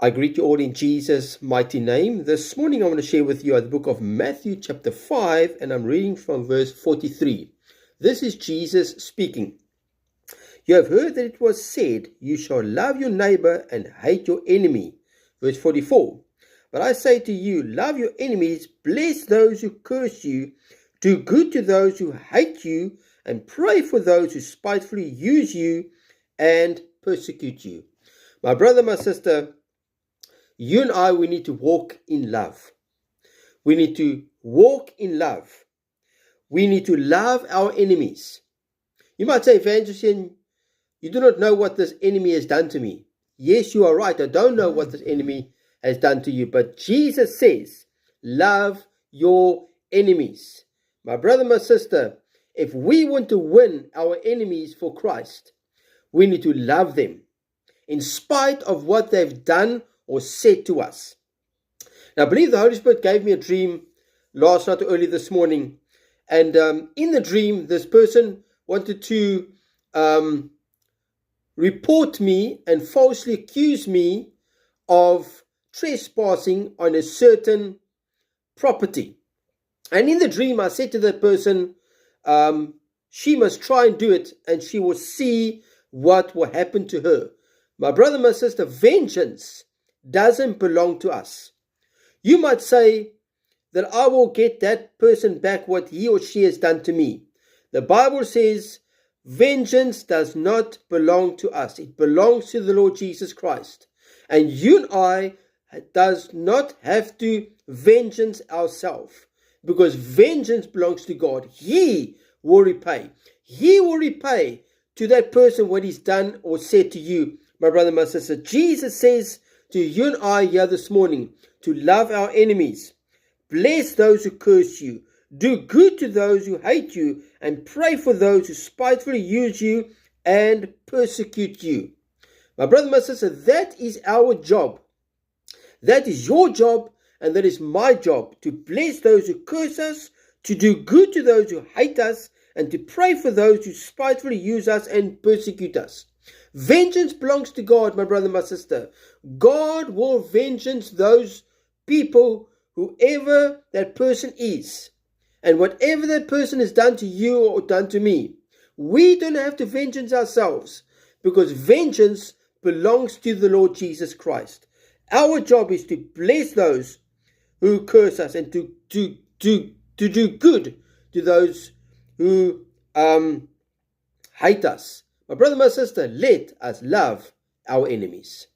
I greet you all in Jesus' mighty name. This morning I want to share with you the book of Matthew chapter 5, and I'm reading from verse 43. This is Jesus speaking. You have heard that it was said, you shall love your neighbor and hate your enemy. Verse 44. But I say to you, love your enemies, bless those who curse you, do good to those who hate you, and pray for those who spitefully use you and persecute you. My brother, my sister, you and I, we need to walk in love. We need to walk in love. We need to love our enemies. You might say, Evangelist, you do not know what this enemy has done to me. Yes, you are right. I don't know what this enemy has done to you. But Jesus says, love your enemies. My brother, my sister, if we want to win our enemies for Christ, we need to love them in spite of what they've done or said to us. Now, I believe the Holy Spirit gave me a dream last night or early this morning. And in the dream, this person wanted to report me and falsely accuse me of trespassing on a certain property. And in the dream, I said to that person, she must try and do it, and she will see what will happen to her. My brother, my sister, vengeance doesn't belong to us. You might say that I will get that person back what he or she has done to me. The Bible says vengeance does not belong to us. It belongs to the Lord Jesus Christ. And you and I does not have to vengeance ourselves, because vengeance belongs to God. He will repay. He will repay to that person what he's done or said to you, my brother, my sister. Jesus says to you and I here this morning to love our enemies, bless those who curse you, do good to those who hate you, and pray for those who spitefully use you and persecute you. My brother, my sister, that is our job. That is your job, and that is my job, to bless those who curse us, to do good to those who hate us, and to pray for those who spitefully use us and persecute us. Vengeance belongs to God, my brother, my sister. God will vengeance those people, whoever that person is. And whatever that person has done to you or done to me, we don't have to vengeance ourselves, because vengeance belongs to the Lord Jesus Christ. Our job is to bless those who curse us and to do good to those who hate us. My brother, my sister, let us love our enemies.